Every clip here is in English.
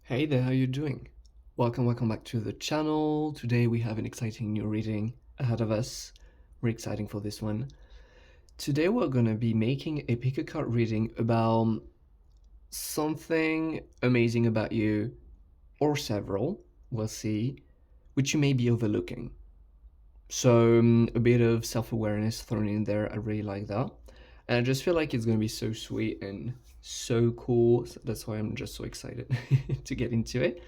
Hey there, how you doing? Welcome back to the channel. Today we have an exciting new reading ahead of us. We're excited for this one. Today we're gonna be making a pick a card reading about something amazing about you, or several, we'll see, which you may be overlooking. So a bit of self-awareness thrown in there, I really like that. And I just feel like it's gonna be so sweet and so cool. So that's why I'm just so excited to get into it.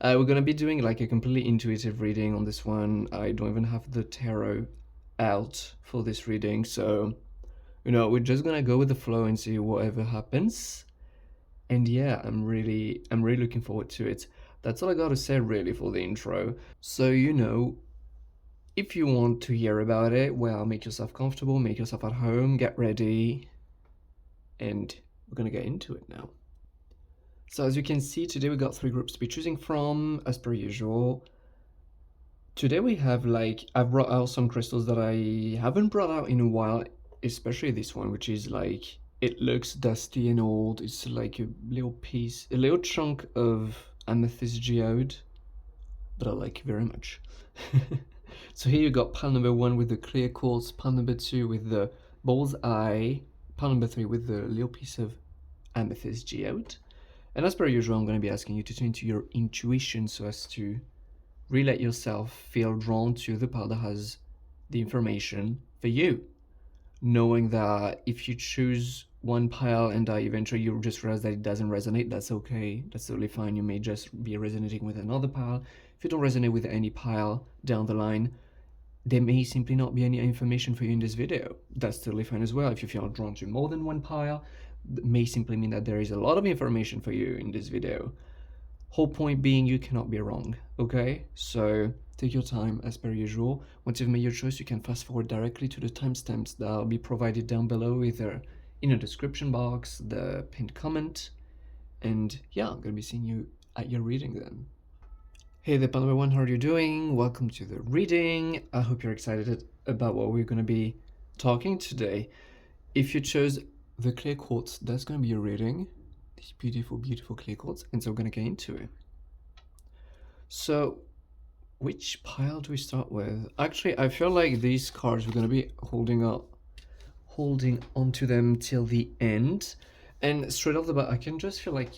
We're gonna be doing like a completely intuitive reading on this one. I don't even have the tarot out for this reading, so we're just gonna go with the flow and see whatever happens. And yeah, I'm really looking forward to it. That's all I gotta say really for the intro. So if you want to hear about it, well, make yourself comfortable, make yourself at home, get ready, and we're gonna get into it now. So as you can see, today we got 3 groups to be choosing from, as per usual. Today we have I've brought out some crystals that I haven't brought out in a while, especially this one, which is like, it looks dusty and old. It's like a little chunk of Amethyst geode that I like very much. So here you got pile number 1 with the clear quartz, pile number 2 with the bullseye, pile number 3 with the little piece of Amethyst geode. And as per usual, I'm going to be asking you to tune to your intuition so as to really let yourself feel drawn to the pile that has the information for you. Knowing that if you choose one pile and eventually you just realize that it doesn't resonate, that's okay. That's totally fine. You may just be resonating with another pile. If you don't resonate with any pile down the line, there may simply not be any information for you in this video. That's totally fine as well. If you feel drawn to more than one pile, that may simply mean that there is a lot of information for you in this video. Whole point being, you cannot be wrong, okay? So take your time as per usual. Once you've made your choice, you can fast forward directly to the timestamps that will be provided down below, either in the description box, the pinned comment, and yeah, I'm gonna be seeing you at your reading then. Hey there, pal number 1, how are you doing? Welcome to the reading. I hope you're excited about what we're gonna be talking today. If you chose the clear quartz, that's gonna be your reading. These beautiful, beautiful clear quartz, and so we're gonna get into it. So, which pile do we start with? Actually, I feel like these cards we're gonna be holding onto them till the end. And straight off the bat, I can just feel like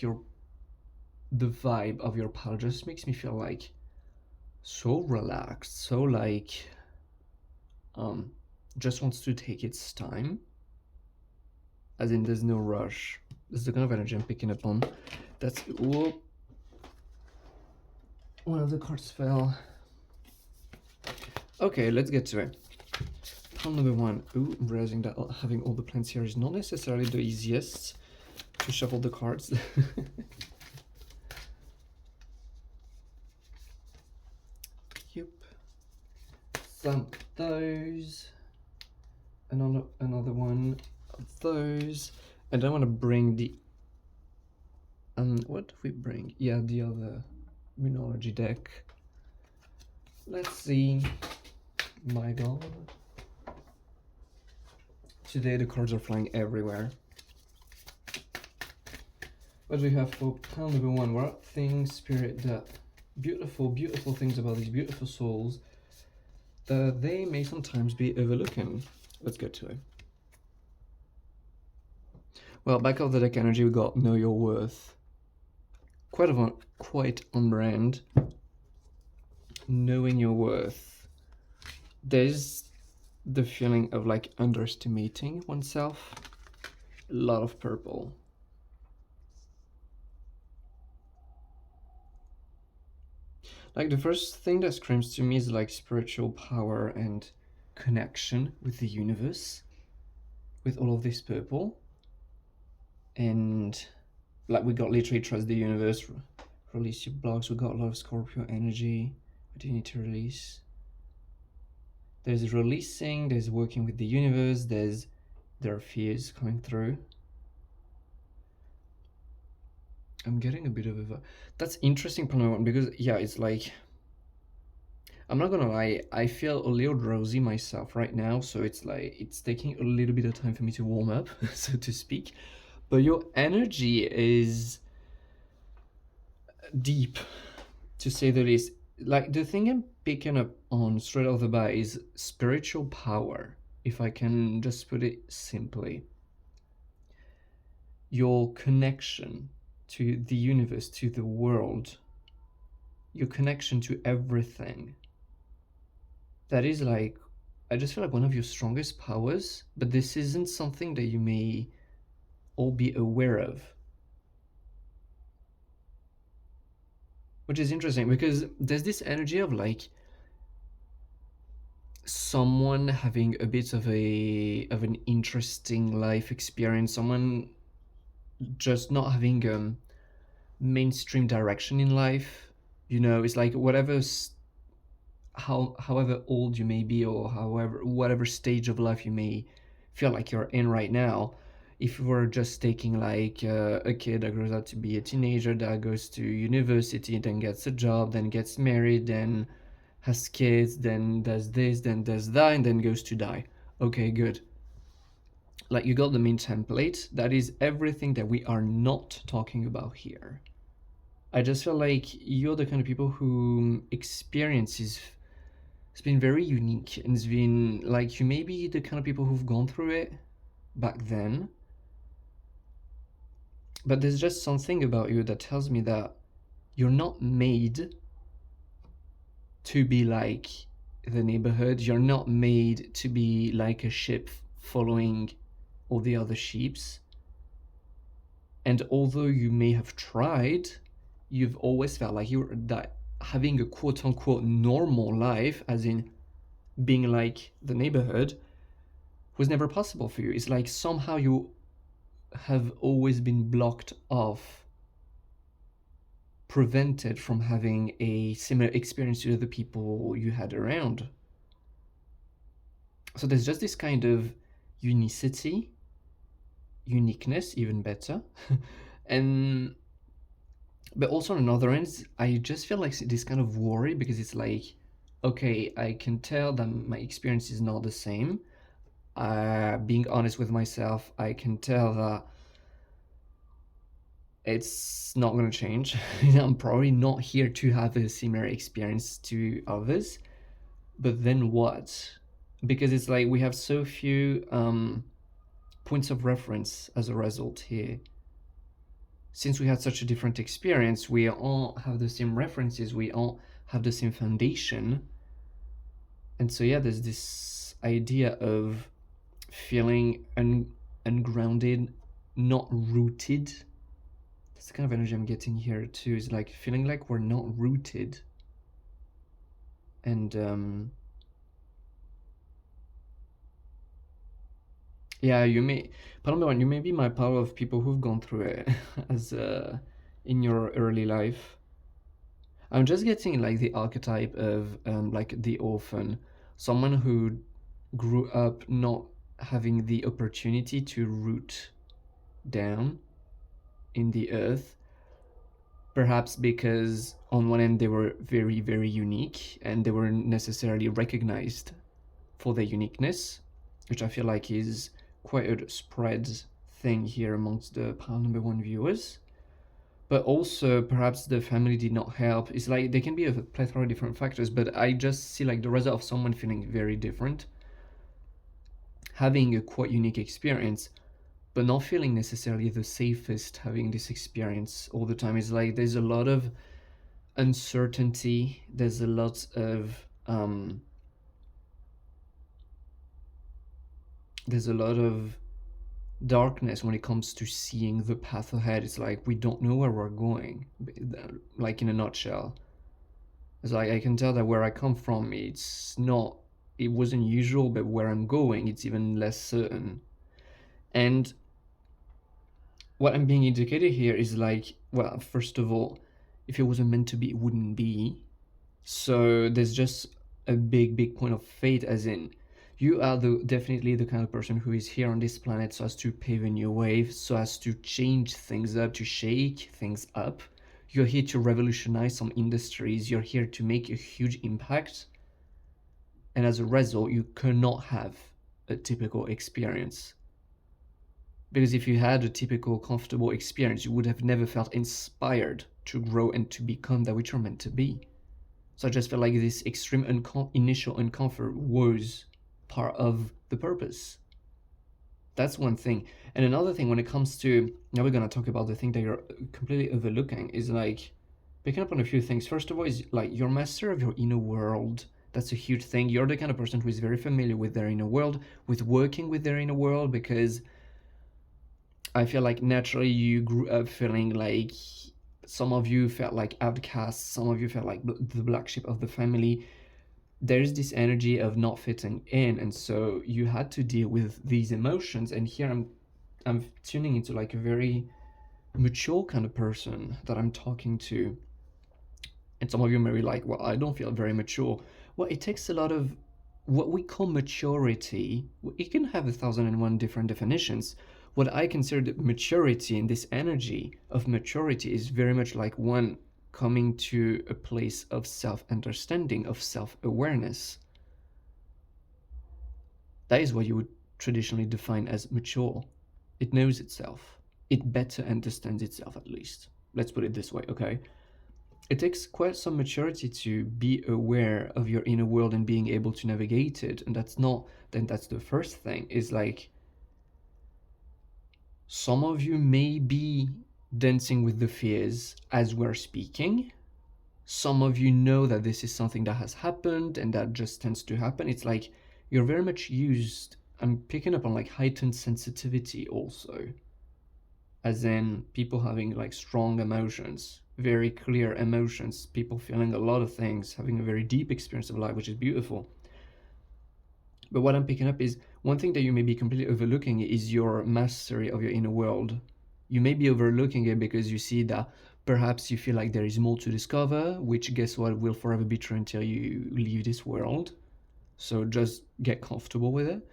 the vibe of your pile just makes me feel like so relaxed, so like just wants to take its time. As in, there's no rush. This is the kind of energy I'm picking up on. That's, whoop. One of the cards fell. Okay, let's get to it. Pile number 1. Ooh, I'm realizing that having all the plants here is not necessarily the easiest to shuffle the cards. Yep. Some of those. Another one of those. And I want to bring the what do we bring? Yeah, the other Moonology deck. Let's see. My god. Today the cards are flying everywhere. What do we have for pile number 1? What things, spirit, that beautiful, beautiful things about these beautiful souls that they may sometimes be overlooking. Let's get to it. Well, back of the deck energy, we got Know Your Worth. Quite on brand. Knowing your worth. There's the feeling of like underestimating oneself. A lot of purple. Like the first thing that screams to me is like spiritual power and connection with the universe. With all of this purple. And like we got literally trust the universe, release your blocks. We got a lot of Scorpio energy. What do you need to release? There's releasing, there's working with the universe, there are fears coming through. I'm getting a bit of a, that's interesting one, because yeah, it's like, I'm not gonna lie, I feel a little drowsy myself right now, so it's like, it's taking a little bit of time for me to warm up, so to speak. But your energy is deep, to say the least. Like, the thing I'm picking up on straight off the bat is spiritual power, if I can just put it simply. Your connection to the universe, to the world, your connection to everything. That is like, I just feel like one of your strongest powers, but this isn't something that you may all be aware of. Which is interesting because there's this energy of like someone having a bit of an interesting life experience, someone just not having mainstream direction in life. You know, it's like however old you may be, or however whatever stage of life you may feel like you're in right now, if we're just taking like a kid that grows up to be a teenager, that goes to university, then gets a job, then gets married, then has kids, then does this, then does that, and then goes to die. Okay, good. Like, you got the main template. That is everything that we are not talking about here. I just feel like you're the kind of people who experiences it's been very unique, and it's been like, you may be the kind of people who've gone through it back then, but there's just something about you that tells me that you're not made to be like the neighborhood. You're not made to be like a ship following all the other ships. And although you may have tried, you've always felt like you're that having a quote unquote normal life, as in being like the neighborhood, was never possible for you. It's like somehow you have always been blocked off, prevented from having a similar experience to the people you had around. So there's just this kind of unicity, uniqueness, even better. And but also on another end, I just feel like this kind of worry, because it's like, okay, I can tell that my experience is not the same. Being honest with myself, I can tell that it's not going to change. I'm probably not here to have a similar experience to others. But then what? Because it's like we have so few points of reference as a result here. Since we had such a different experience, we all have the same references, we all have the same foundation. And so, yeah, there's this idea of feeling ungrounded, not rooted. That's the kind of energy I'm getting here too, is like feeling like we're not rooted. And yeah, you may, Palomar, you may be my pile of people who've gone through it as in your early life. I'm just getting like the archetype of like the orphan, someone who grew up not having the opportunity to root down in the earth, perhaps because on one end they were very, very unique and they weren't necessarily recognized for their uniqueness, which I feel like is quite a spread thing here amongst the pile number one viewers. But also perhaps the family did not help. It's like there can be a plethora of different factors, but I just see like the result of someone feeling very different, having a quite unique experience, but not feeling necessarily the safest having this experience all the time. It's like there's a lot of uncertainty, there's a lot of darkness when it comes to seeing the path ahead. It's like we don't know where we're going, like in a nutshell. It's like I can tell that where I come from, it wasn't usual, but where I'm going, it's even less certain. And what I'm being indicated here is like, well, first of all, if it wasn't meant to be, it wouldn't be. So there's just a big, big point of fate, as in, you are definitely the kind of person who is here on this planet so as to pave a new wave, so as to change things up, to shake things up. You're here to revolutionize some industries. You're here to make a huge impact. And as a result, you cannot have a typical experience. Because if you had a typical comfortable experience, you would have never felt inspired to grow and to become that which you're meant to be. So I just felt like this extreme initial uncomfort was part of the purpose. That's one thing. And another thing, when it comes to, now we're going to talk about the thing that you're completely overlooking, is like picking up on a few things. First of all, is like you're master of your inner world. That's a huge thing. You're the kind of person who is very familiar with their inner world, with working with their inner world, because I feel like naturally you grew up feeling like, some of you felt like outcasts, some of you felt like the black sheep of the family. There's this energy of not fitting in, and so you had to deal with these emotions. And here I'm tuning into like a very mature kind of person that I'm talking to. And some of you may be like, well, I don't feel very mature. Well, it takes a lot of what we call maturity. It can have 1,001 different definitions. What I consider maturity, and this energy of maturity, is very much like one coming to a place of self-understanding, of self-awareness. That is what you would traditionally define as mature. It knows itself. It better understands itself, at least. Let's put it this way, okay? It takes quite some maturity to be aware of your inner world and being able to navigate it. And that's the first thing, is like, some of you may be dancing with the fears as we're speaking. Some of you know that this is something that has happened and that just tends to happen. It's like you're very much used. I'm picking up on like heightened sensitivity also, as in people having like strong emotions, very clear emotions, people feeling a lot of things, having a very deep experience of life, which is beautiful. But what I'm picking up is one thing that you may be completely overlooking is your mastery of your inner world. You may be overlooking it because you see that perhaps you feel like there is more to discover, which, guess what, will forever be true until you leave this world. So just get comfortable with it.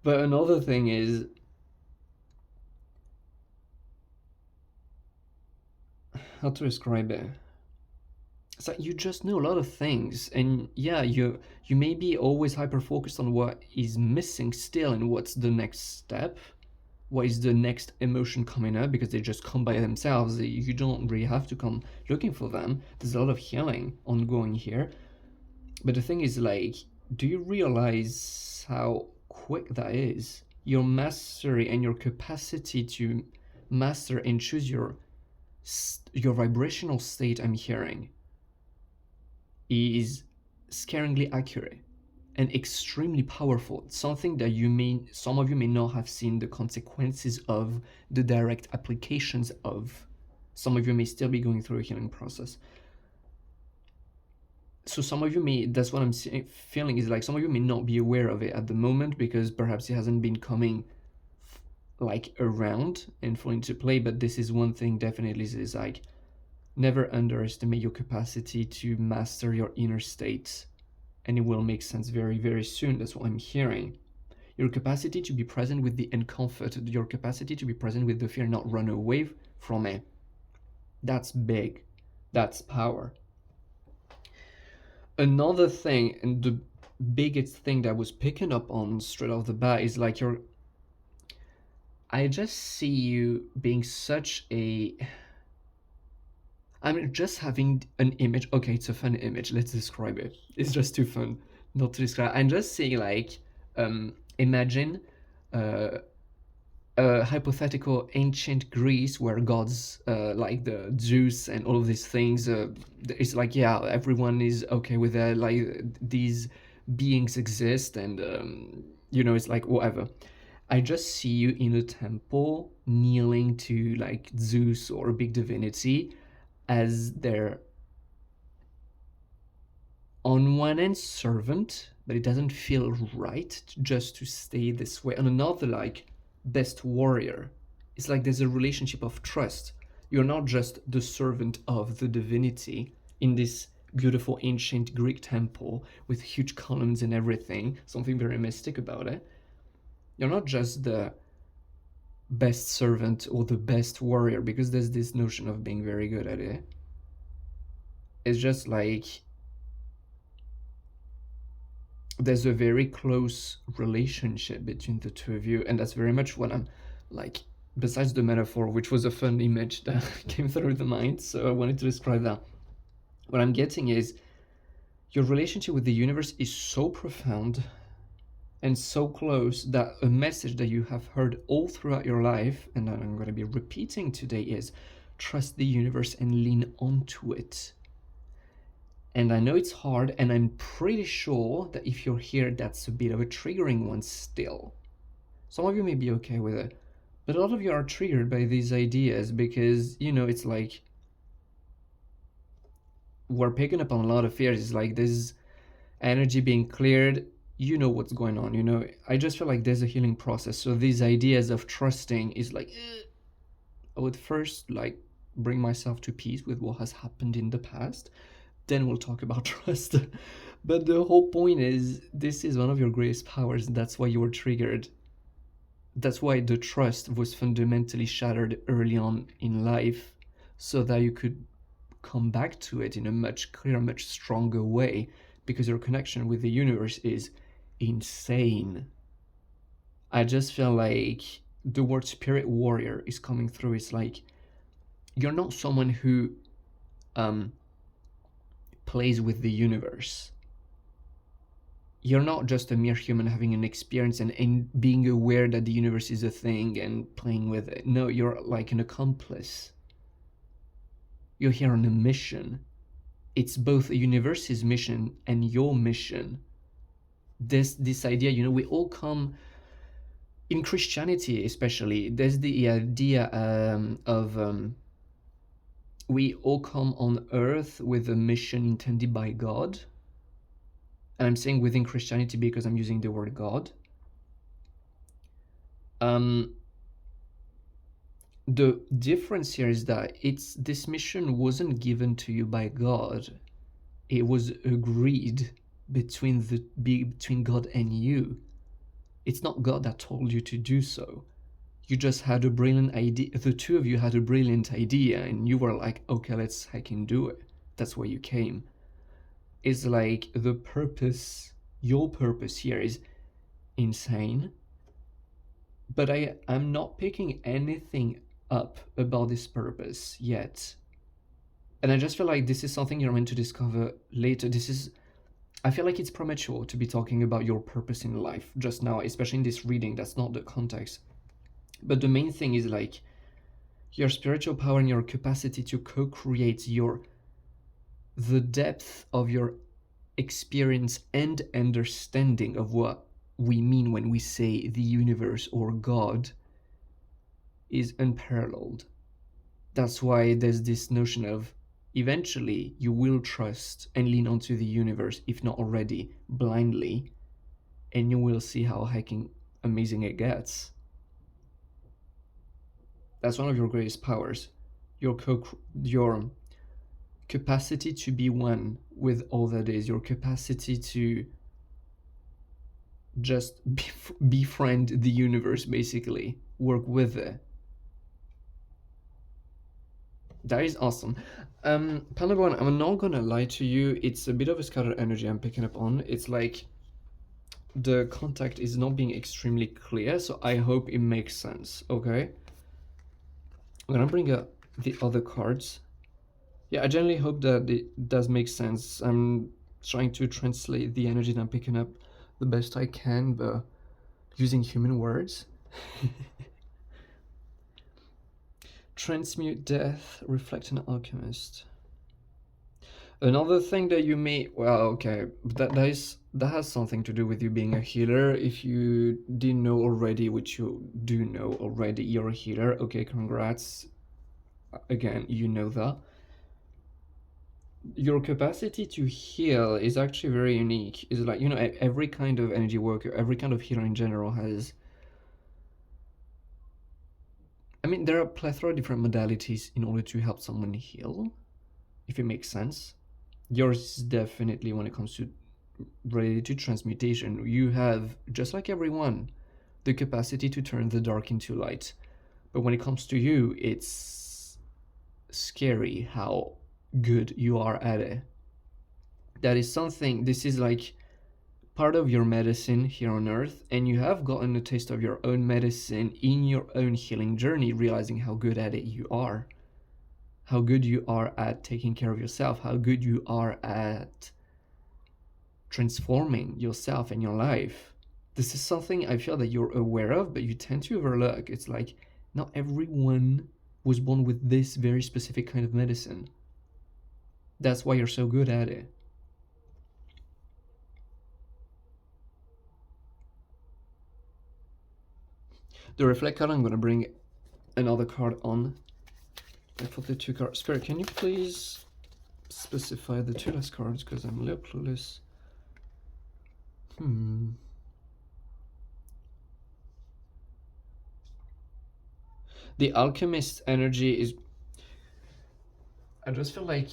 But another thing is, how to describe it? It's like you just know a lot of things, and yeah, you may be always hyper focused on what is missing still and what's the next step, what is the next emotion coming up, because they just come by themselves. You don't really have to come looking for them. There's a lot of healing ongoing here. But the thing is, like, do you realize how quick that is? Your mastery and your capacity to master and choose your vibrational state, I'm hearing, is scaringly accurate and extremely powerful. Something that some of you may not have seen the consequences of, the direct applications of. Some of you may still be going through a healing process. So some of you may, that's what I'm feeling, is like some of you may not be aware of it at the moment because perhaps it hasn't been coming like around and falling into play. But this is one thing definitely, is like, never underestimate your capacity to master your inner states, and it will make sense very, very soon. That's what I'm hearing. Your capacity to be present with the uncomfort, your capacity to be present with the fear, not run away from it. That's big. That's power. Another thing, and the biggest thing that was picking up on straight off the bat, is like I just see you being such a, I'm just having an image. Okay, it's a fun image. Let's describe it. It's just too fun not to describe. I'm just seeing like, imagine a hypothetical ancient Greece where gods like the Zeus and all of these things, it's like, yeah, everyone is okay with that. Like, these beings exist, and it's like whatever. I just see you in a temple kneeling to like Zeus or a big divinity, as their, on one end, servant, but it doesn't feel right just to stay this way. On another, like, best warrior. It's like there's a relationship of trust. You're not just the servant of the divinity in this beautiful ancient Greek temple with huge columns and everything, something very mystic about it. You're not just the best servant or the best warrior, because there's this notion of being very good at it. It's just like, there's a very close relationship between the two of you, and that's very much what I'm like, besides the metaphor, which was a fun image that came through the mind, so I wanted to describe that. What I'm getting is your relationship with the universe is so profound and so close that a message that you have heard all throughout your life, and that I'm going to be repeating today, is trust the universe and lean onto it. And I know it's hard, and I'm pretty sure that if you're here, that's a bit of a triggering one still. Some of you may be okay with it, but a lot of you are triggered by these ideas because, you know, it's like we're picking up on a lot of fears. It's like this energy being cleared, you know what's going on, you know. I just feel like there's a healing process. So these ideas of trusting is like, I would first like bring myself to peace with what has happened in the past. Then we'll talk about trust. But the whole point is, this is one of your greatest powers. That's why you were triggered. That's why the trust was fundamentally shattered early on in life, so that you could come back to it in a much clearer, much stronger way, because your connection with the universe is insane. I just feel like the word spirit warrior is coming through. It's like you're not someone who plays with the universe. You're not just a mere human having an experience and being aware that the universe is a thing and playing with it. No, you're like an accomplice. You're here on a mission. It's both a universe's mission and your mission. This idea, you know, we all come in Christianity, especially. There's the idea of we all come on earth with a mission intended by God. And I'm saying within Christianity because I'm using the word God. The difference here is that this mission wasn't given to you by God. It was agreed between God and you. It's not God that told you to do so. You just had a brilliant idea. The two of you had a brilliant idea, and you were like, okay, let's hacking do it. That's why you came. It's like the purpose, your purpose here is insane. But I'm not picking anything up about this purpose yet. And I just feel like this is something you're meant to discover later. I feel like it's premature to be talking about your purpose in life just now, especially in this reading. That's not the context. But the main thing is like your spiritual power and your capacity to co-create the depth of your experience and understanding of what we mean when we say the universe or God is unparalleled. That's why there's this notion of eventually you will trust and lean onto the universe, if not already, blindly, and you will see how hecking amazing it gets. That's one of your greatest powers. Your capacity to be one with all that is, your capacity to just befriend the universe, basically, work with it. That is awesome. Palawan, I'm not gonna lie to you, it's a bit of a scattered energy I'm picking up on. It's like the contact is not being extremely clear, so I hope it makes sense, okay? I'm gonna bring up the other cards. Yeah, I generally hope that it does make sense. I'm trying to translate the energy that I'm picking up the best I can, but using human words. Transmute death, reflect an alchemist. Another thing that you may, well, okay, that has something to do with you being a healer. If you didn't know already, which you do know already, you're a healer. Okay, congrats. Again, you know that. Your capacity to heal is actually very unique. It's like, you know, every kind of energy worker, every kind of healer in general has, I mean, there are a plethora of different modalities in order to help someone heal, if it makes sense. Yours is definitely, when it comes to related to transmutation, you have, just like everyone, the capacity to turn the dark into light. But when it comes to you, it's scary how good you are at it. That is something, this is like part of your medicine here on earth, and you have gotten a taste of your own medicine in your own healing journey, realizing how good at it you are, how good you are at taking care of yourself, how good you are at transforming yourself and your life. This is something I feel that you're aware of, but you tend to overlook. It's like not everyone was born with this very specific kind of medicine. That's why you're so good at it. The reflect card, I'm going to bring another card on. I put the two cards. Spirit, can you please specify the two last cards, because I'm a little clueless. The Alchemist energy is... I just feel like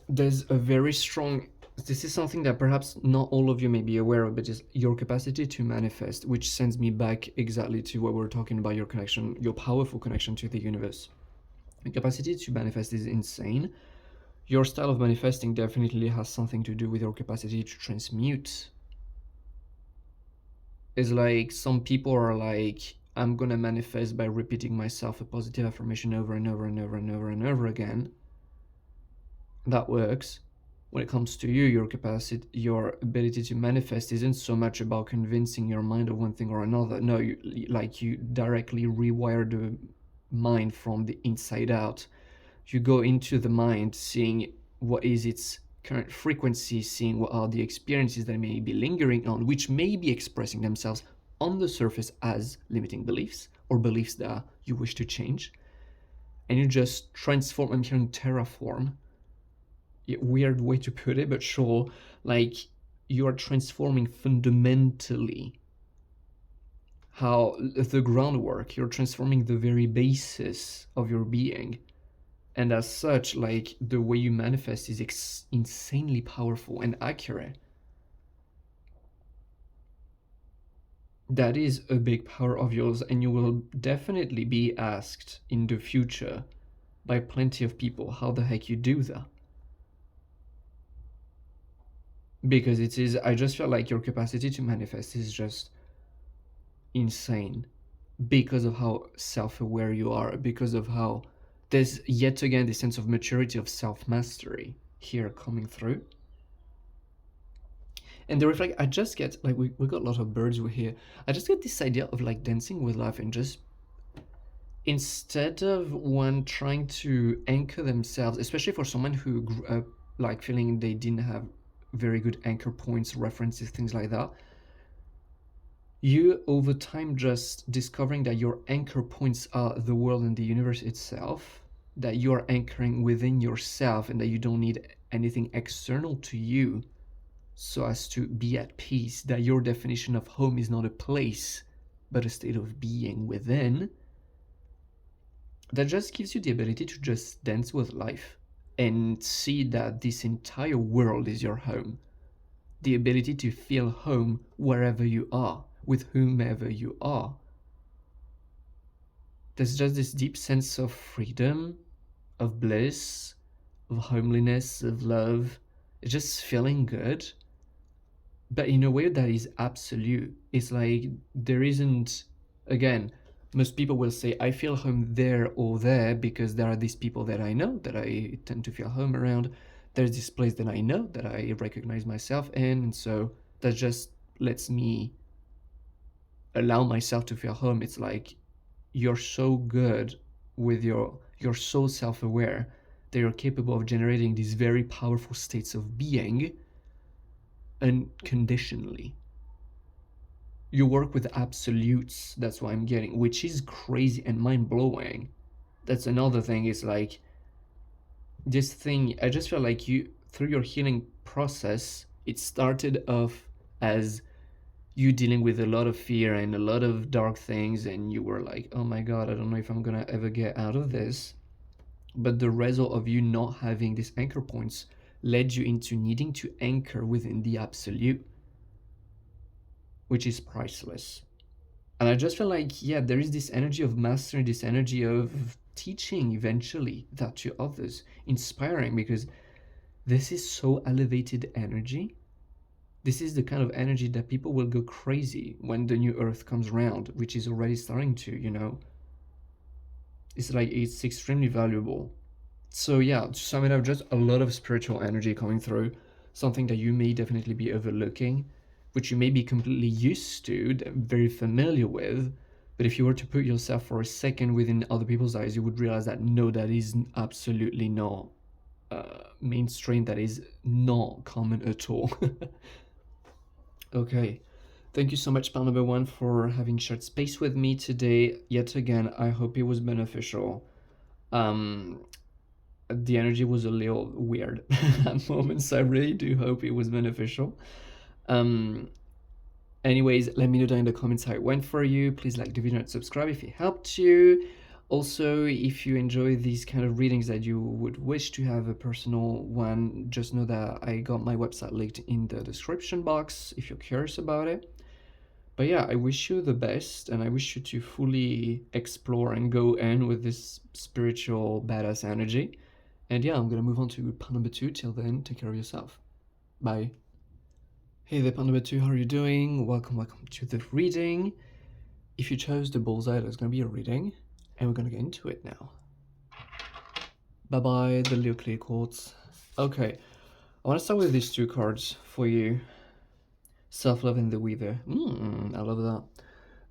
there's a very strong... This is something that perhaps not all of you may be aware of, but is your capacity to manifest, which sends me back exactly to what we were talking about, your connection, your powerful connection to the universe. The capacity to manifest is insane. Your style of manifesting definitely has something to do with your capacity to transmute. It's like some people are like, I'm gonna manifest by repeating myself a positive affirmation over and over and over and over and over again. That works. When it comes to you, your capacity, your ability to manifest isn't so much about convincing your mind of one thing or another. No, you directly rewire the mind from the inside out. You go into the mind, seeing what is its current frequency, seeing what are the experiences that may be lingering on, which may be expressing themselves on the surface as limiting beliefs or beliefs that you wish to change. And you just transform. I'm hearing terraform. Weird way to put it, but sure. Like, you are transforming fundamentally how the groundwork, you're transforming the very basis of your being. And as such, like, the way you manifest is insanely powerful and accurate. That is a big power of yours, and you will definitely be asked in the future by plenty of people how the heck you do that. Because it is, I just feel like your capacity to manifest is just insane because of how self-aware you are, because of how there's yet again this sense of maturity, of self-mastery here coming through. And the reflect, I just get, like, we got a lot of birds over here. I just get this idea of like dancing with life, and just instead of one trying to anchor themselves, especially for someone who grew up like feeling they didn't have very good anchor points, references, things like that, you over time just discovering that your anchor points are the world and the universe itself, that you are anchoring within yourself, and that you don't need anything external to you so as to be at peace, that your definition of home is not a place but a state of being within. That just gives you the ability to just dance with life and see that this entire world is your home. The ability to feel home wherever you are, with whomever you are. There's just this deep sense of freedom, of bliss, of homeliness, of love. It's just feeling good, but in a way that is absolute. It's like there isn't, again, most people will say, I feel home there or there because there are these people that I know that I tend to feel home around. There's this place that I know that I recognize myself in, and so that just lets me allow myself to feel home. It's like you're so good with you're so self-aware that you're capable of generating these very powerful states of being unconditionally. You work with absolutes, that's what I'm getting, which is crazy and mind-blowing. That's another thing, is like this thing, I just feel like you, through your healing process, it started off as you dealing with a lot of fear and a lot of dark things, and you were like, oh my god, I don't know if I'm gonna ever get out of this. But the result of you not having these anchor points led you into needing to anchor within the absolute, which is priceless. And I just feel like, yeah, there is this energy of mastery, this energy of teaching eventually that to others, inspiring, because this is so elevated energy This is the kind of energy that people will go crazy when the new earth comes around, which is already starting to, you know. It's like it's extremely valuable. So yeah, to sum it up, just a lot of spiritual energy coming through, something that you may definitely be overlooking, which you may be completely used to, very familiar with, but if you were to put yourself for a second within other people's eyes, you would realize that no, that is absolutely not mainstream, that is not common at all. Okay, thank you so much, pal number one, for having shared space with me today. Yet again, I hope it was beneficial. The energy was a little weird at moments. I really do hope it was beneficial. Um, anyways, let me know down in the comments how it went for you. Please like the video and subscribe if it helped you. Also, if you enjoy these kind of readings that you would wish to have a personal one, just know that I got my website linked in the description box if you're curious about it. But yeah, I wish you the best, and I wish you to fully explore and go in with this spiritual badass energy. And yeah, I'm gonna move on to part number 2. Till then, take care of yourself. Bye. Hey there, part number 2, how are you doing? Welcome to the reading. If you chose the bullseye, there's gonna be a reading, and we're gonna get into it now. Bye-bye, the little clear quartz. Okay, I wanna start with these 2 cards for you. Self-love and the Weaver. I love that.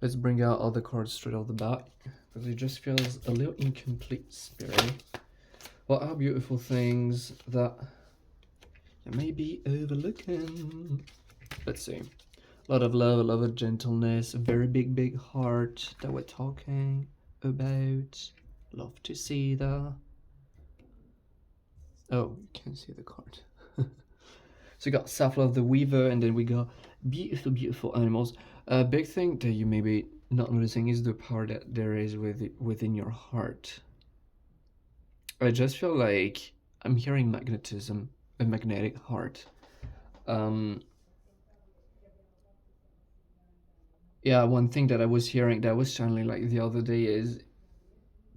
Let's bring out all the cards straight off the bat, because it just feels a little incomplete, Spirit. What are beautiful things that you may be overlooking? Let's see. A lot of love, a lot of gentleness, a very big heart that we're talking about. Love to see that. Oh, you can't see the card. So we got Self-love, the Weaver, and then we got beautiful animals. A big thing that you may be not noticing is the power that there is within your heart. I just feel like I'm hearing magnetism, a magnetic heart. Yeah, one thing that I was hearing, that I was channeling like the other day, is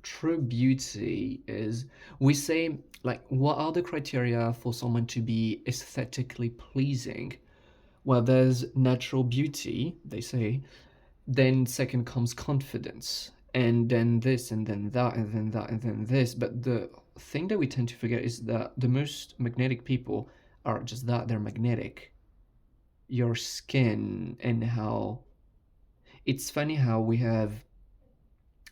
true beauty is, we say, like, what are the criteria for someone to be aesthetically pleasing? Well, there's natural beauty, they say, then second comes confidence, and then this, and then that, and then that, and then this. But the thing that we tend to forget is that the most magnetic people are just that, they're magnetic. Your skin, and how it's funny how we have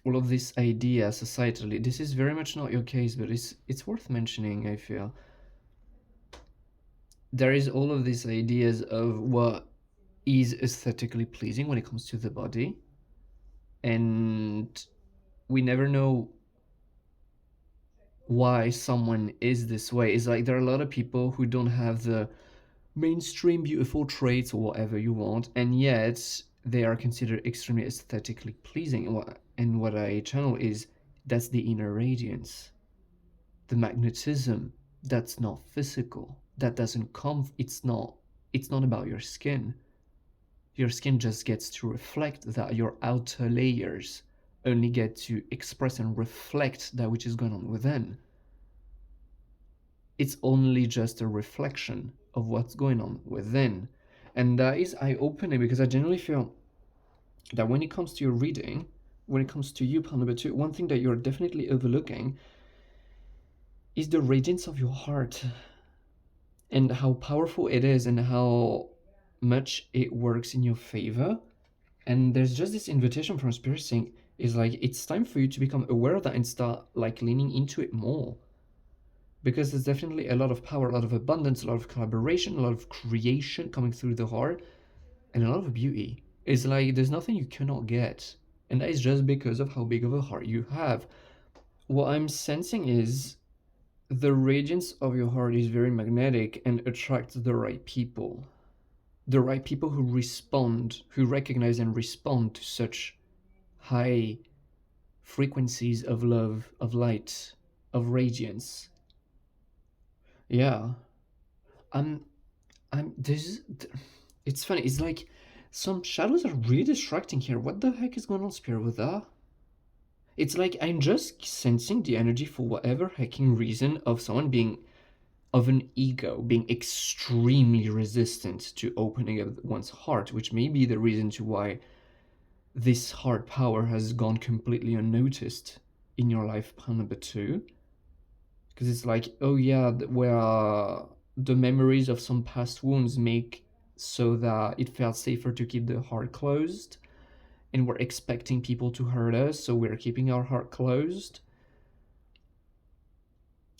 all of this idea societally. This is very much not your case, but it's worth mentioning, I feel. There is all of these ideas of what is aesthetically pleasing when it comes to the body, and we never know why someone is this way. It's like there are a lot of people who don't have the mainstream beautiful traits or whatever you want, and yet they are considered extremely aesthetically pleasing. And what I channel is, that's the inner radiance, the magnetism. That's not physical. That doesn't come. It's not about your skin. Your skin just gets to reflect that. Your outer layers only get to express and reflect that which is going on within. It's only just a reflection of what's going on within. And that is eye-opening, because I generally feel that when it comes to your reading, when it comes to you, part number 2, one thing that you're definitely overlooking is the radiance of your heart, and how powerful it is, and how much it works in your favor. And there's just this invitation from Spirit saying, is like, it's time for you to become aware of that and start like leaning into it more, because there's definitely a lot of power, a lot of abundance, a lot of collaboration, a lot of creation coming through the heart, and a lot of beauty. It's like there's nothing you cannot get, and that is just because of how big of a heart you have. What I'm sensing is the radiance of your heart is very magnetic and attracts the right people who respond, who recognize and respond to such high frequencies of love, of light, of radiance. Yeah, I'm this. It's funny. It's like some shadows are really distracting here. What the heck is going on, Spirit, with that? It's like I'm just sensing the energy, for whatever hecking reason, of someone being of an ego being extremely resistant to opening up one's heart, which may be the reason to why this heart power has gone completely unnoticed in your life, part number two. Because it's like, oh yeah, where the memories of some past wounds make so that it felt safer to keep the heart closed, and we're expecting people to hurt us, so we're keeping our heart closed.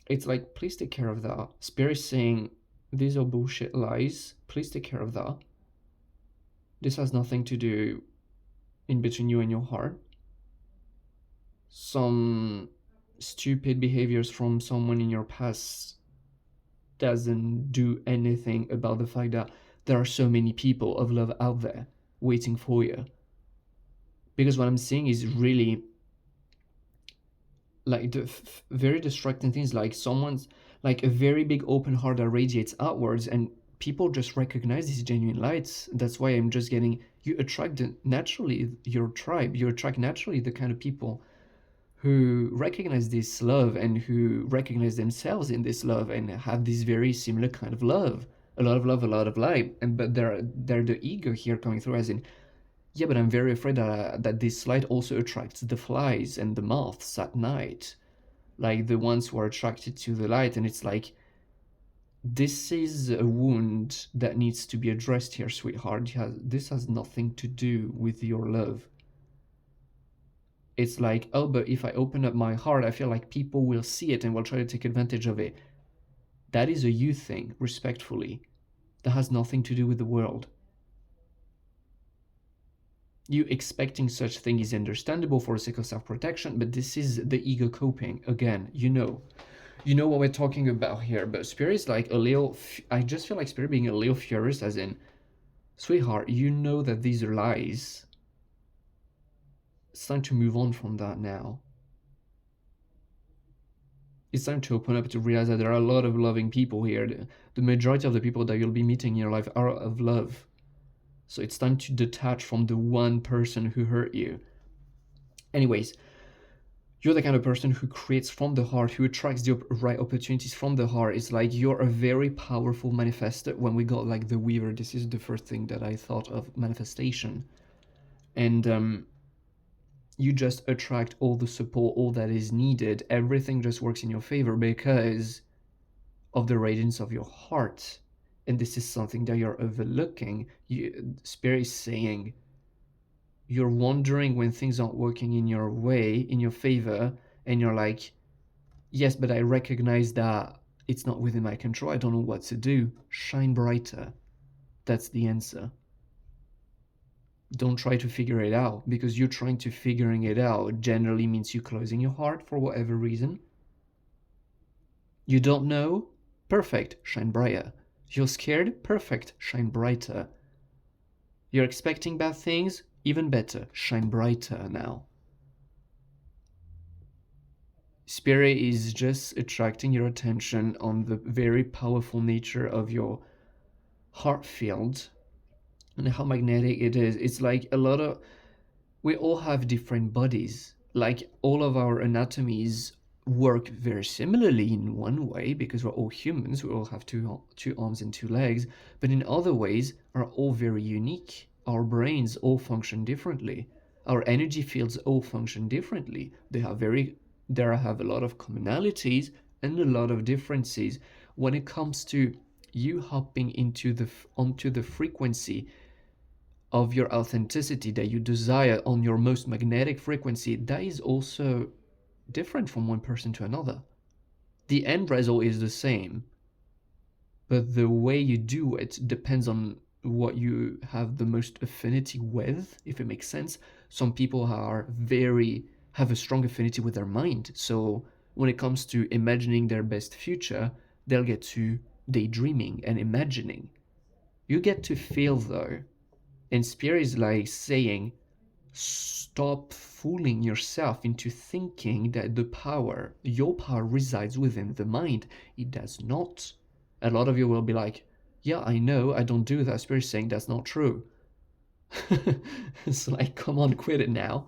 It's like, please take care of that. Spirit saying, these are bullshit lies. Please take care of that. This has nothing to do in between you and your heart. Some stupid behaviors from someone in your past doesn't do anything about the fact that there are so many people of love out there waiting for you. Because what I'm seeing is really like the very distracting things, like someone's like a very big open heart that radiates outwards, and people just recognize these genuine lights. That's why I'm just getting, you attract naturally your tribe, you attract naturally the kind of people who recognize this love and who recognize themselves in this love and have this very similar kind of love, a lot of love, a lot of light. And but they're the ego here coming through, as in, yeah, but I'm very afraid that this light also attracts the flies and the moths at night, like the ones who are attracted to the light. And it's like, this is a wound that needs to be addressed here, sweetheart. This has nothing to do with your love. It's like, oh, but if I open up my heart, I feel like people will see it and will try to take advantage of it. That is a you thing, respectfully. That has nothing to do with the world. You expecting such thing is understandable for the sake of self-protection, but this is the ego coping. Again, you know what we're talking about here. But Spirit is like a little, I just feel like Spirit being a little furious, as in, sweetheart, you know that these are lies. It's time to move on from that now. It's time to open up, to realize that there are a lot of loving people here. The majority of the people that you'll be meeting in your life are of love. So it's time to detach from the one person who hurt you. Anyways, you're the kind of person who creates from the heart, who attracts the right opportunities from the heart. It's like you're a very powerful manifester. When we got like the Weaver, this is the first thing that I thought of manifestation. And you just attract all the support, all that is needed. Everything just works in your favor because of the radiance of your heart. And this is something that you're overlooking. Spirit is saying, you're wondering when things aren't working in your way, in your favor, and you're like, yes, but I recognize that it's not within my control. I don't know what to do. Shine brighter. That's the answer. Don't try to figure it out, because you trying to figuring it out generally means you closing your heart for whatever reason. You don't know? Perfect, shine brighter. You're scared? Perfect, shine brighter. You're expecting bad things? Even better, shine brighter now. Spirit is just attracting your attention on the very powerful nature of your heart field and how magnetic it is. It's like we all have different bodies. Like all of our anatomies work very similarly in one way, because we're all humans. We all have two arms and two legs, but in other ways are all very unique. Our brains all function differently. Our energy fields all function differently. They have a lot of commonalities and a lot of differences when it comes to you hopping onto the frequency of your authenticity that you desire, on your most magnetic frequency. That is also different from one person to another. The end result is the same, but the way you do it depends on what you have the most affinity with, if it makes sense. Some people have a strong affinity with their mind, so when it comes to imagining their best future, they'll get to daydreaming and imagining. You get to feel though. And Spirit is like saying, stop fooling yourself into thinking that your power resides within the mind. It does not. A lot of you will be like, yeah, I know, I don't do that. Spirit is saying that's not true. It's like, come on, quit it now.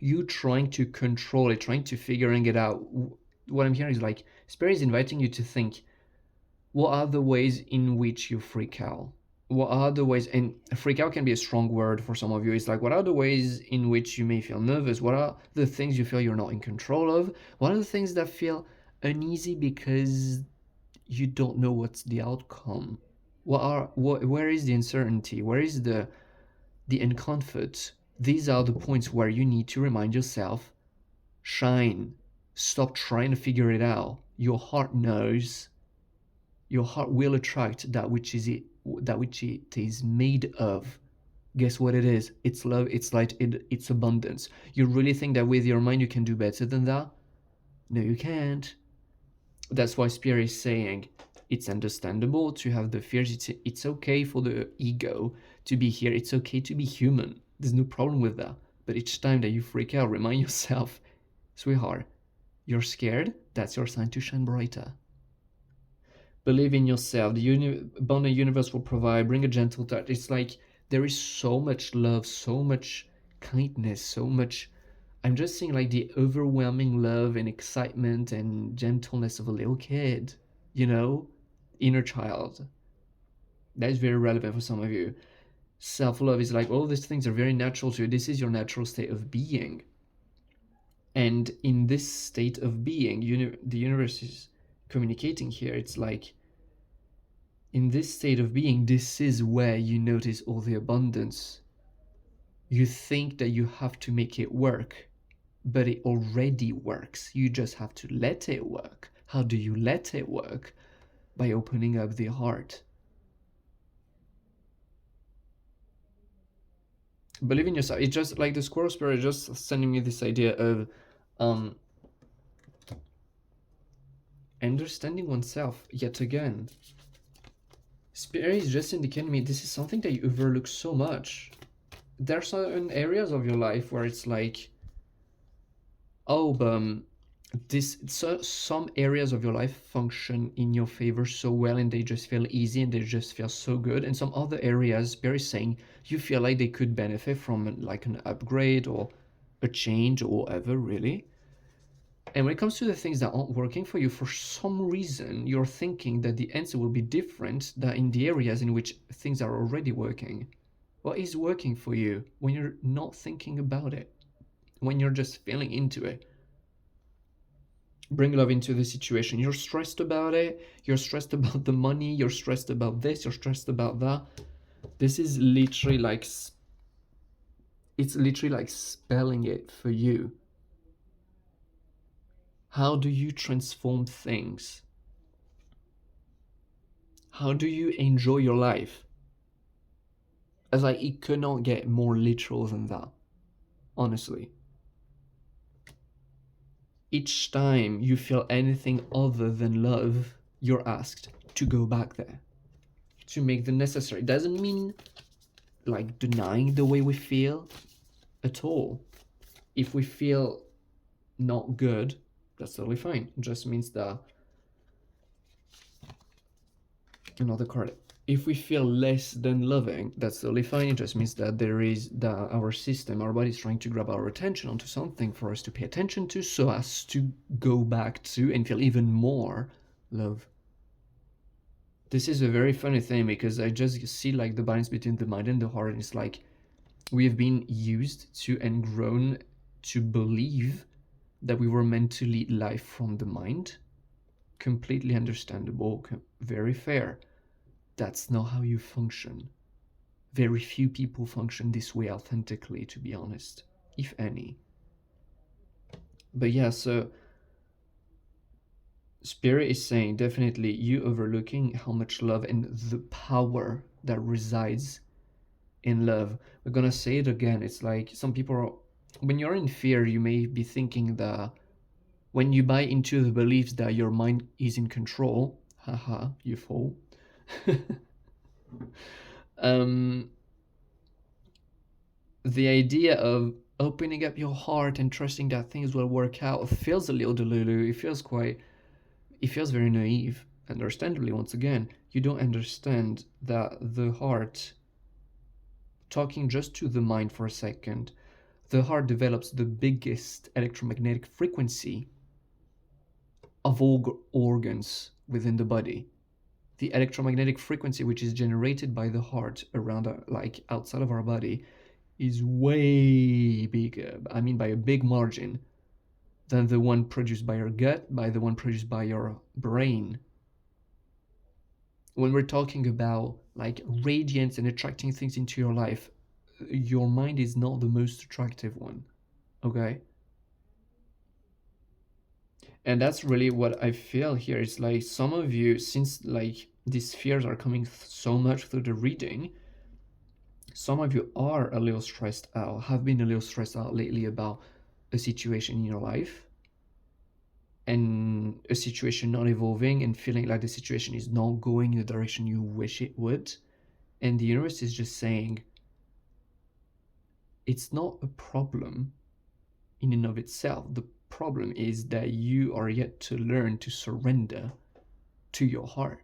You trying to control it, trying to figuring it out. What I'm hearing is like, Spirit is inviting you to think, what are the ways in which you freak out? What are the ways, and freak out can be a strong word for some of you. It's like, what are the ways in which you may feel nervous? What are the things you feel you're not in control of? What are the things that feel uneasy because you don't know what's the outcome? Where is the uncertainty? Where is the uncomfort? These are the points where you need to remind yourself, shine. Stop trying to figure it out. Your heart knows. Your heart will attract that which it is made of. Guess what it is? It's love, it's light, it's abundance. You really think that with your mind you can do better than that? No, you can't. That's why Spirit is saying it's understandable to have the fears. It's okay for the ego to be here. It's okay to be human. There's no problem with that. But each time that you freak out, remind yourself, sweetheart, you're scared? That's your sign to shine brighter. Believe in yourself. The abundant universe will provide. Bring a gentle touch. It's like there is so much love, so much kindness, so much. I'm just seeing like the overwhelming love and excitement and gentleness of a little kid, you know, inner child. That is very relevant for some of you. Self-love is like all these things are very natural to you. This is your natural state of being. And in this state of being, the universe is communicating here. It's like, in this state of being, this is where you notice all the abundance. You think that you have to make it work, but it already works. You just have to let it work. How do you let it work? By opening up the heart. Believe in yourself. It's just like the squirrel spirit just sending me this idea of understanding oneself yet again. Spirit is just indicating me this is something that you overlook so much. There are certain areas of your life where it's like, oh, some areas of your life function in your favor so well and they just feel easy and they just feel so good, and some other areas, Spirit is saying, you feel like they could benefit from like an upgrade or a change or whatever, really. And when it comes to the things that aren't working for you, for some reason, you're thinking that the answer will be different than in the areas in which things are already working. What is working for you when you're not thinking about it? When you're just feeling into it? Bring love into the situation. You're stressed about it. You're stressed about the money. You're stressed about this. You're stressed about that. This is literally like, it's literally like spelling it for you. How do you transform things? How do you enjoy your life? As like, it could not get more literal than that, honestly. Each time you feel anything other than love, you're asked to go back there, to make the necessary. It doesn't mean like denying the way we feel at all. If we feel not good, that's totally fine. It just means that another card. If we feel less than loving, that's totally fine. It just means that our system, our body is trying to grab our attention onto something for us to pay attention to, so as to go back to and feel even more love. This is a very funny thing because I just see like the balance between the mind and the heart, and it's like we have been used to and grown to believe that we were meant to lead life from the mind. Completely understandable, very fair. That's not how you function. Very few people function this way authentically, to be honest, if any. But yeah, so Spirit is saying definitely you overlooking how much love and the power that resides in love. We're gonna say it again. It's like some people are, when you're in fear, you may be thinking that when you buy into the beliefs that your mind is in control, haha, you fall. The idea of opening up your heart and trusting that things will work out feels a little delulu. It feels very naive. Understandably, once again, you don't understand that the heart, talking just to the mind for a second, the heart develops the biggest electromagnetic frequency of all organs within the body. The electromagnetic frequency which is generated by the heart around like outside of our body is way bigger, I mean by a big margin, than the one produced by your gut, by the one produced by your brain. When we're talking about like radiance and attracting things into your life, your mind is not the most attractive one, okay? And that's really what I feel here. It's like some of you, since like these fears are coming so much through the reading, some of you are a little stressed out, have been a little stressed out lately about a situation in your life, and a situation not evolving, and feeling like the situation is not going in the direction you wish it would. And the universe is just saying, it's not a problem in and of itself. The problem is that you are yet to learn to surrender to your heart.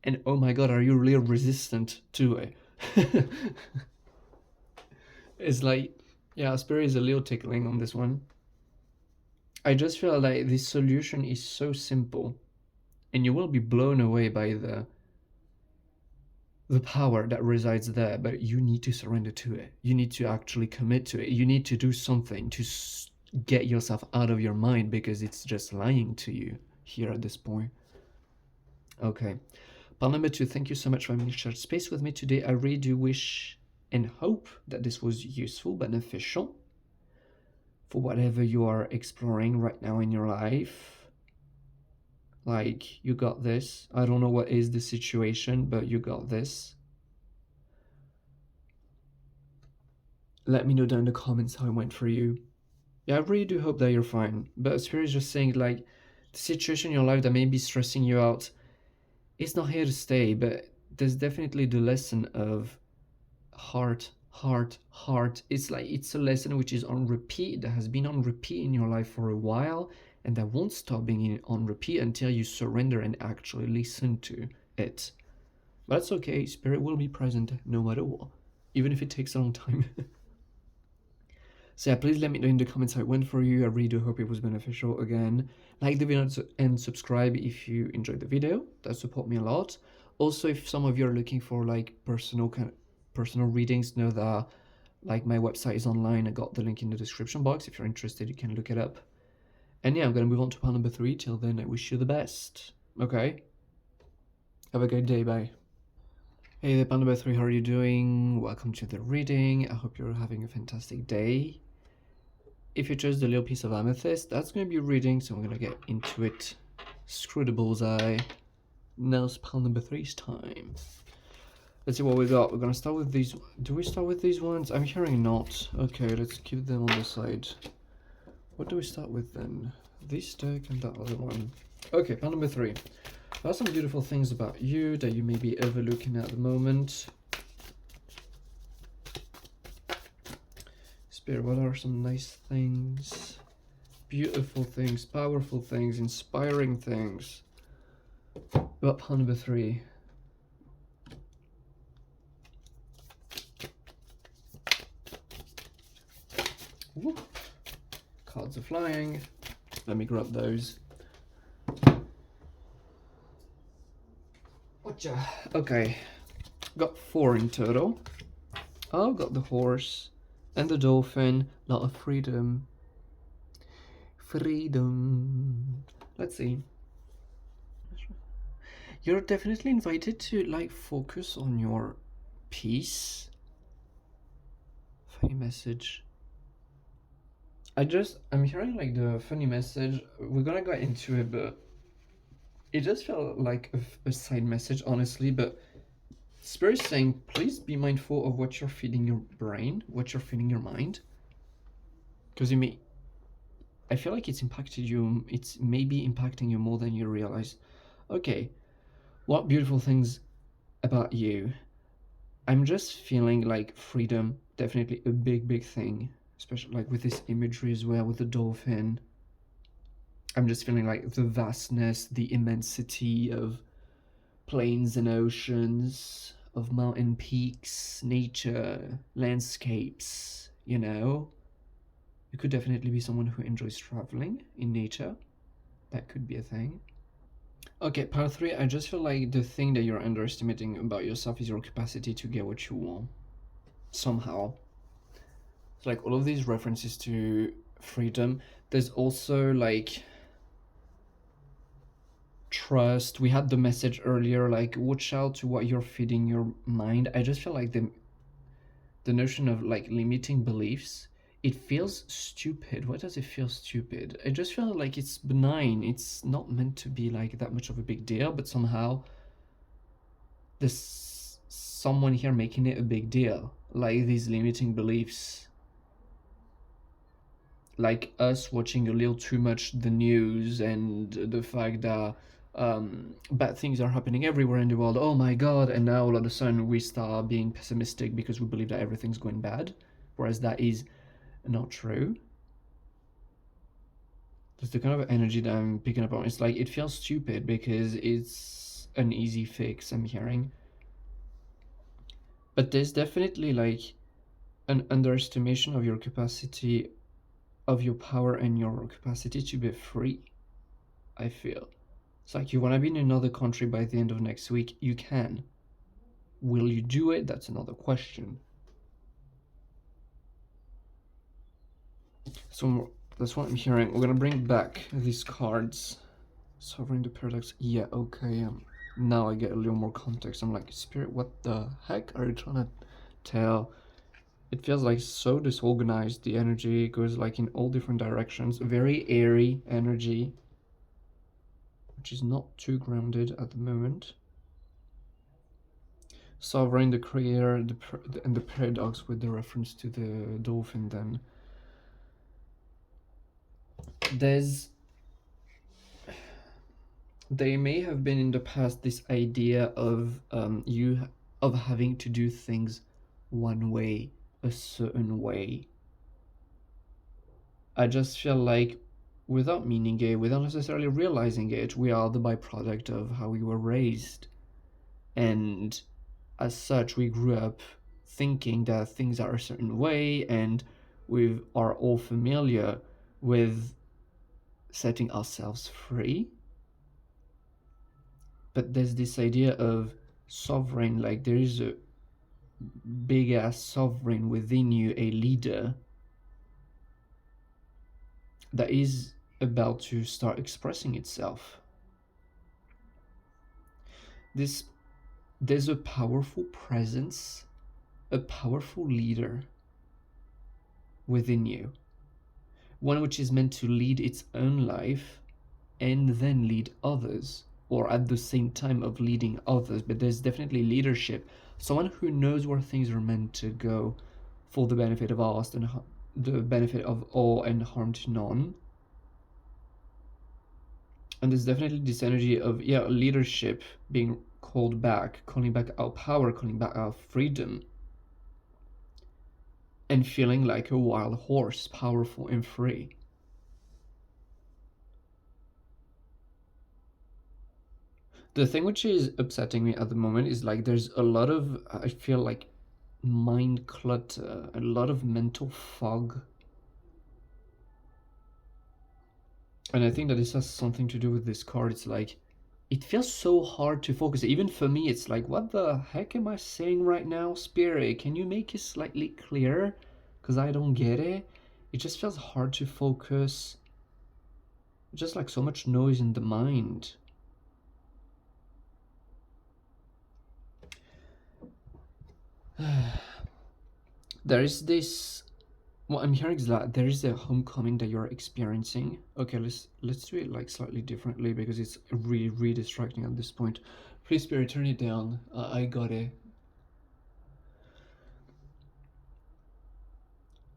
And oh my god, are you really resistant to it? It's like, yeah, Spirit is a little tickling on this one. I just feel like this solution is so simple, and you will be blown away by the power that resides there, but you need to surrender to it. You need to actually commit to it. You need to do something to get yourself out of your mind, because it's just lying to you here at this point. Okay. Pile number 2, thank you so much for having shared space with me today. I really do wish and hope that this was useful, beneficial for whatever you are exploring right now in your life. Like, you got this. I don't know what is the situation, but you got this. Let me know down in the comments how it went for you. Yeah, I really do hope that you're fine. But Spirit is just saying, like, the situation in your life that may be stressing you out, it's not here to stay, but there's definitely the lesson of heart. It's like, it's a lesson which is on repeat, that has been on repeat in your life for a while, and that won't stop being on repeat until you surrender and actually listen to it. But that's okay, Spirit will be present no matter what, even if it takes a long time. So yeah, please let me know in the comments how it went for you. I really do hope it was beneficial. Again, like the video and subscribe if you enjoyed the video. That support me a lot. Also, if some of you are looking for like personal readings, know that like my website is online. I got the link in the description box. If you're interested, you can look it up. And yeah, I'm gonna move on to pile number 3. Till then, I wish you the best. Okay? Have a good day. Bye. Hey there, pile number 3. How are you doing? Welcome to the reading. I hope you're having a fantastic day. If you chose the little piece of amethyst, that's going to be reading, so I'm going to get into it. Screw the bullseye. Now it's pile number 3's time. Let's see what we got. We're going to start with these. Do we start with these ones? I'm hearing not. Okay, let's keep them on the side. What do we start with then? This deck and that other one. Okay, pile number 3. There are some beautiful things about you that you may be overlooking at the moment. Spirit, what are some nice things, beautiful things, powerful things, inspiring things about pile number 3? Ooh. Cards are flying. Let me grab those. Gotcha. Okay, got 4 in total. Oh, got the horse and the dolphin. Lot of freedom. Let's see. You're definitely invited to like focus on your peace. Funny message. I'm hearing like the funny message. We're gonna go into it, but it just felt like a side message, honestly. But Spirit's saying, please be mindful of what you're feeding your brain, what you're feeding your mind, because I feel like it's impacted you. It's maybe impacting you more than you realize. Okay, what beautiful things about you. I'm just feeling like freedom, definitely a big thing, especially like with this imagery as well, with the dolphin. I'm just feeling like the vastness, the immensity of plains and oceans, of mountain peaks, nature, landscapes, you know? You could definitely be someone who enjoys traveling in nature. That could be a thing. Okay, part three. I just feel like the thing that you're underestimating about yourself is your capacity to get what you want. Somehow. It's like all of these references to freedom. There's also like trust. We had the message earlier, like watch out to what you're feeding your mind. I just feel like the notion of like limiting beliefs, it feels stupid. Why does it feel stupid? I just feel like it's benign. It's not meant to be like that much of a big deal, but somehow there's someone here making it a big deal. Like these limiting beliefs. Like us watching a little too much the news and the fact that bad things are happening everywhere in the world. Oh my god! And now all of a sudden we start being pessimistic because we believe that everything's going bad, whereas that is not true. That's the kind of energy that I'm picking up on. It's like it feels stupid because it's an easy fix I'm hearing. But there's definitely like an underestimation of your capacity, of your power and your capacity to be free, I feel. It's like you want to be in another country by the end of next week, you can. Will you do it? That's another question. So that's what I'm hearing. We're gonna bring back these cards. Sovereign the Paradox. Yeah, okay. Now I get a little more context. I'm like, Spirit, what the heck are you trying to tell? It feels like so disorganized. The energy goes like in all different directions. Very airy energy, which is not too grounded at the moment. Sovereign, the creator, and the paradox with the reference to the dolphin. Then there may have been in the past this idea of of having to do things one way, a certain way. I just feel like, without meaning it, without necessarily realizing it, we are the byproduct of how we were raised, and as such, we grew up thinking that things are a certain way, and we are all familiar with setting ourselves free. But there's this idea of sovereign, like there is a big ass sovereign within you, a leader that is about to start expressing itself. There's a powerful presence, a powerful leader within you, one which is meant to lead its own life and then lead others, or at the same time of leading others. But there's definitely leadership, someone who knows where things are meant to go for the benefit of us and the benefit of all and harm to none. And there's definitely this energy of leadership being called back, calling back our power, calling back our freedom, and feeling like a wild horse, powerful and free. The thing which is upsetting me at the moment is like there's a lot of, I feel like, mind clutter, a lot of mental fog. And I think that this has something to do with this card. It's like, it feels so hard to focus. Even for me, it's like, what the heck am I saying right now? Spirit, can you make it slightly clearer? Because I don't get it. It just feels hard to focus. Just like so much noise in the mind. There is this, what I'm hearing is that there is a homecoming that you're experiencing. Okay, let's do it like slightly differently because it's really distracting at this point. Please, Spirit, turn it down. I got it.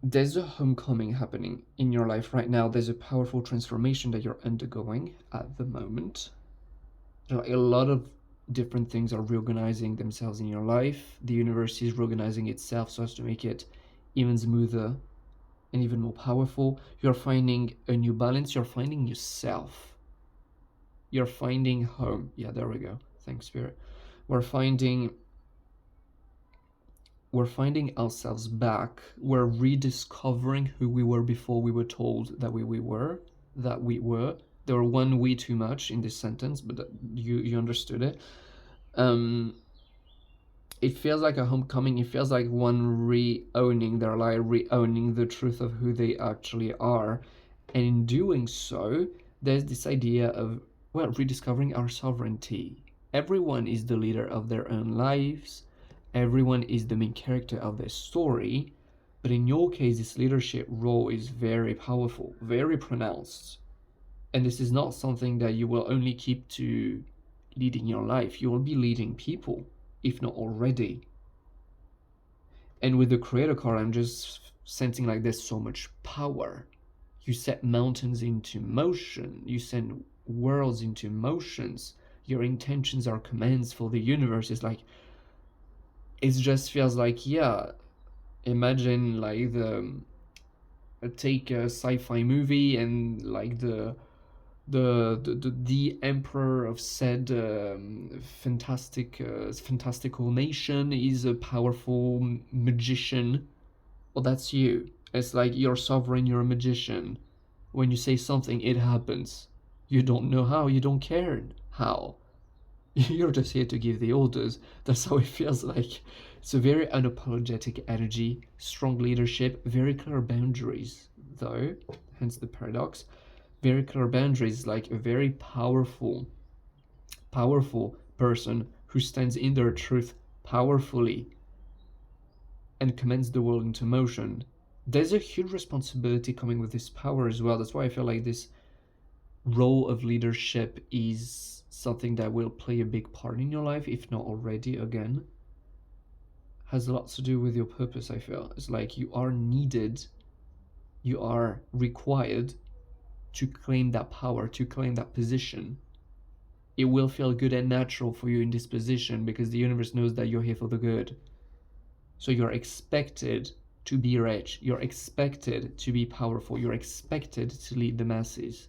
There's a homecoming happening in your life right now. There's a powerful transformation that you're undergoing at the moment. Like a lot of different things are reorganizing themselves in your life. The universe is reorganizing itself so as to make it even smoother and even more powerful. You're finding a new balance. You're finding yourself. You're finding home. Yeah, there we go. Thanks, Spirit. We're finding we're finding ourselves back. We're rediscovering who we were before we were told that we were. There were one "we" too much in this sentence, but you understood it. It feels like a homecoming. It feels like one re-owning their life, re-owning the truth of who they actually are. And in doing so, there's this idea of, well, rediscovering our sovereignty. Everyone is the leader of their own lives. Everyone is the main character of their story. But in your case, this leadership role is very powerful, very pronounced. And this is not something that you will only keep to leading your life. You will be leading people, if not already. And with the creator card, I'm just sensing like there's so much power. You set mountains into motion. You send worlds into motions. Your intentions are commands for the universe. It's like, it just feels like, yeah, imagine like take a sci-fi movie and like the emperor of said fantastical nation is a powerful magician. Well, that's you. It's like you're sovereign, you're a magician. When you say something, it happens. You don't know how, you don't care how. You're just here to give the orders. That's how it feels like. It's a very unapologetic energy, strong leadership, very clear boundaries, though, hence the paradox. Very clear boundaries, like a very powerful person who stands in their truth powerfully and commands the world into motion. There's a huge responsibility coming with this power as well. That's why I feel like this role of leadership is something that will play a big part in your life, if not already. Again, has a lot to do with your purpose. I feel it's like you are needed, you are required to claim that power, to claim that position. It will feel good and natural for you in this position because the universe knows that you're here for the good. So you're expected to be rich, you're expected to be powerful, you're expected to lead the masses.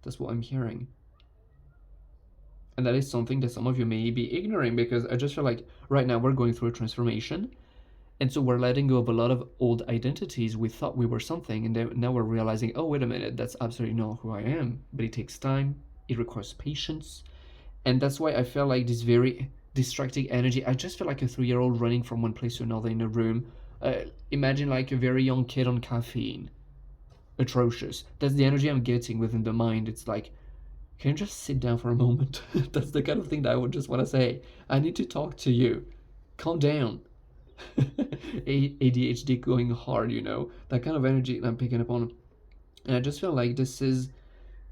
That's what I'm hearing. And that is something that some of you may be ignoring, because I just feel like right now we're going through a transformation. And so we're letting go of a lot of old identities. We thought we were something, and then now we're realizing, oh, wait a minute, that's absolutely not who I am. But it takes time, it requires patience. And that's why I feel like this very distracting energy. I just feel like a 3-year-old running from one place to another in a room. Imagine like a very young kid on caffeine. Atrocious. That's the energy I'm getting within the mind. It's like, can you just sit down for a moment? That's the kind of thing that I would just want to say. I need to talk to you. Calm down. ADHD going hard, you know, that kind of energy that I'm picking up on. And I just feel like this is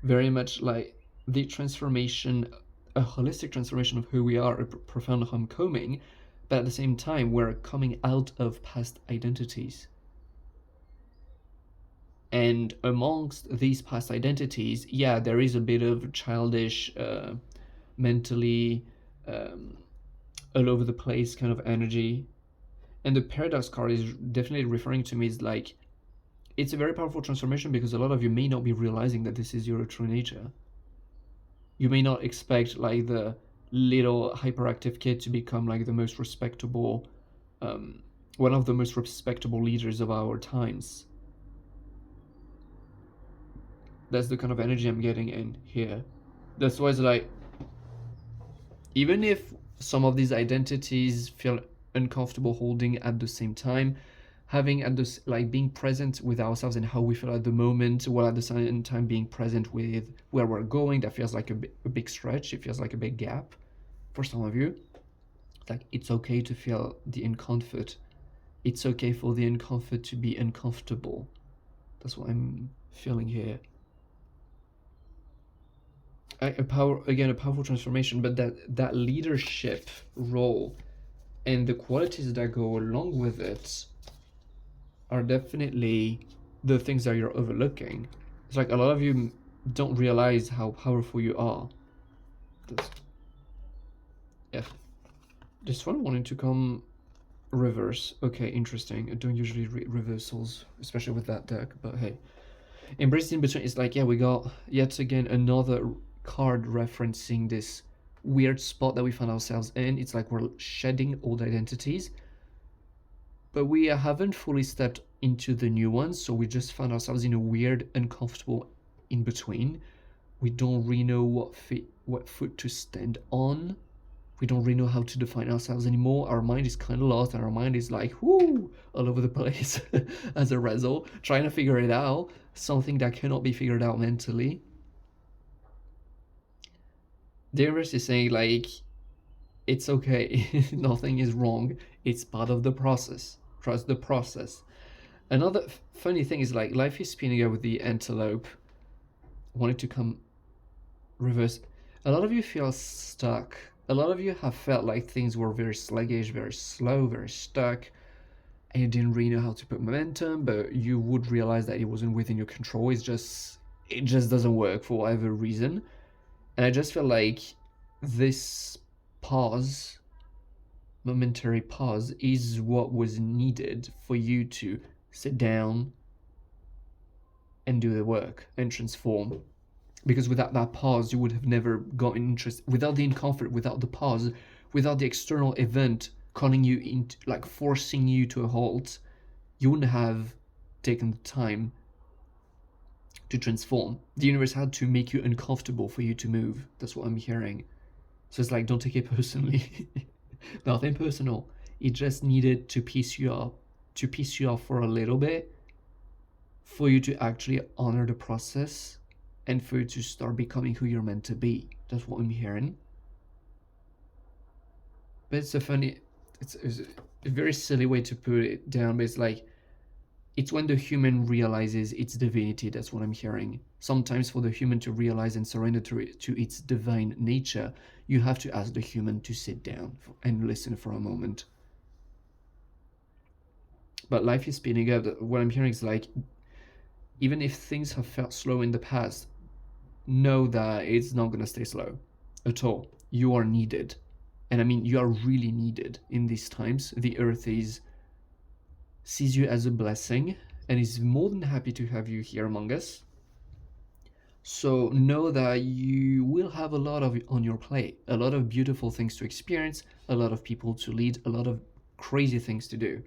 very much like the transformation, a holistic transformation of who we are, a profound homecoming, but at the same time we're coming out of past identities. And amongst these past identities, yeah, there is a bit of childish, mentally all over the place kind of energy. And the paradox card is definitely referring to me is like, it's a very powerful transformation because a lot of you may not be realizing that this is your true nature. You may not expect like the little hyperactive kid to become like the most respectable, one of the most respectable leaders of our times. That's the kind of energy I'm getting in here. That's why it's like, even if some of these identities feel uncomfortable holding at the same time, having at this, like being present with ourselves and how we feel at the moment, while at the same time being present with where we're going, that feels like a big stretch. It feels like a big gap for some of you. Like, it's okay to feel the uncomfort. It's okay for the uncomfort to be uncomfortable. That's what I'm feeling here. A powerful transformation, but that leadership role and the qualities that go along with it are definitely the things that you're overlooking. It's like a lot of you don't realize how powerful you are. Yeah, this one wanted to come reverse. Okay, interesting. I don't usually read reversals, especially with that deck, but hey. Embrace in between is like, yeah, we got yet again another card referencing this weird spot that we found ourselves in. It's like we're shedding old identities but we haven't fully stepped into the new one, so we just found ourselves in a weird, uncomfortable in between. We don't really know what foot to stand on. We don't really know how to define ourselves anymore. Our mind is kind of lost, and our mind is like, whoo, all over the place as a result, trying to figure it out, something that cannot be figured out mentally. The universe is saying, like, it's okay, nothing is wrong, it's part of the process. Trust the process. Another funny thing is, like, life is spinning up with the antelope. Wanted to come reverse. A lot of you feel stuck. A lot of you have felt like things were very sluggish, very slow, very stuck, and you didn't really know how to put momentum, but you would realize that it wasn't within your control. It just doesn't work for whatever reason. And I just feel like this pause, momentary pause, is what was needed for you to sit down and do the work and transform. Because without that pause, you would have never gotten interest. Without the discomfort, without the pause, without the external event calling you into, like, forcing you to a halt, you wouldn't have taken the time to transform. The universe had to make you uncomfortable for you to move. That's what I'm hearing. So it's like, don't take it personally. Nothing personal. It just needed to piece you off for a little bit, for you to actually honor the process, and for you to start becoming who you're meant to be. That's what I'm hearing. But it's a very silly way to put it down, but it's like, it's when the human realizes its divinity. That's what I'm hearing. Sometimes for the human to realize and surrender to its divine nature, you have to ask the human to sit down and listen for a moment. But life is speeding up. What I'm hearing is, like, even if things have felt slow in the past, know that it's not going to stay slow at all. You are needed. And I mean, you are really needed in these times. The earth sees you as a blessing and is more than happy to have you here among us. So know that you will have a lot on your plate, a lot of beautiful things to experience, a lot of people to lead, a lot of crazy things to do.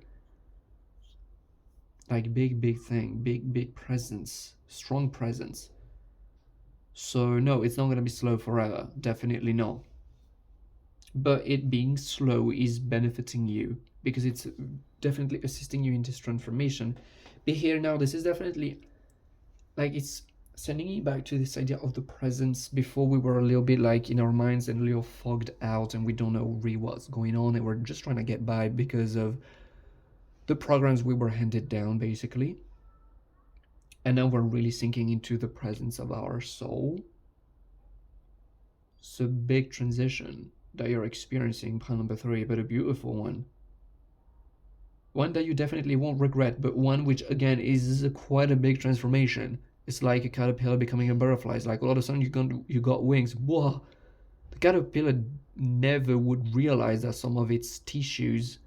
Like big thing, big presence, strong presence. So no, it's not going to be slow forever, definitely not. But it being slow is benefiting you, because it's definitely assisting you in this transformation. But here now, this is definitely, like, it's sending you back to this idea of the presence. Before, we were a little bit like in our minds and a little fogged out, and we don't know really what's going on, and we're just trying to get by because of the programs we were handed down, basically. And now we're really sinking into the presence of our soul. It's a big transition that you're experiencing, pile number 3, but a beautiful one. One that you definitely won't regret, but one which, again, is quite a big transformation. It's like a caterpillar becoming a butterfly. It's like all of a sudden you got wings. Whoa! The caterpillar never would realize that some of its tissues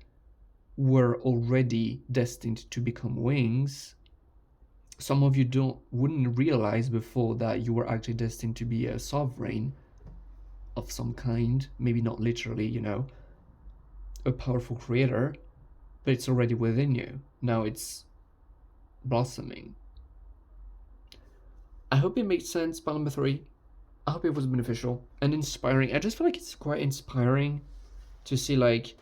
were already destined to become wings. Some of you wouldn't realize before that you were actually destined to be a sovereign of some kind. Maybe not literally, a powerful creator, but it's already within you. Now it's blossoming. I hope it made sense, pile number 3. I hope it was beneficial and inspiring. I just feel like it's quite inspiring to see, like,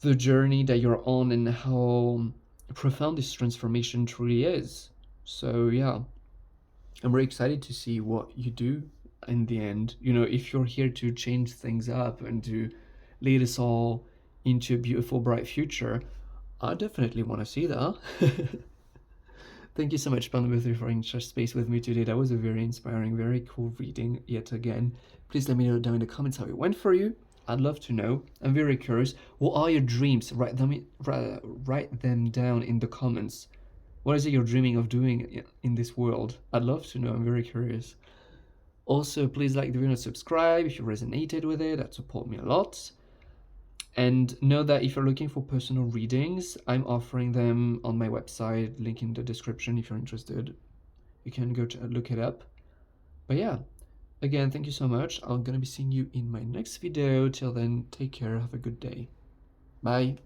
the journey that you're on and how profound this transformation truly is. So yeah, I'm very excited to see what you do in the end. If you're here to change things up and to lead us all into a beautiful, bright future, I definitely want to see that. Thank you so much, Pandamitri, for sharing space with me today. That was a very inspiring, very cool reading yet again. Please let me know down in the comments how it went for you. I'd love to know. I'm very curious. What are your dreams? Write them down in the comments. What is it you're dreaming of doing in this world? I'd love to know. I'm very curious. Also, please like the video and subscribe if you resonated with it. That support me a lot. And know that if you're looking for personal readings, I'm offering them on my website, link in the description. If you're interested, you can go to look it up. But yeah, again, thank you so much. I'm gonna be seeing you in my next video. Till then, take care, have a good day. Bye.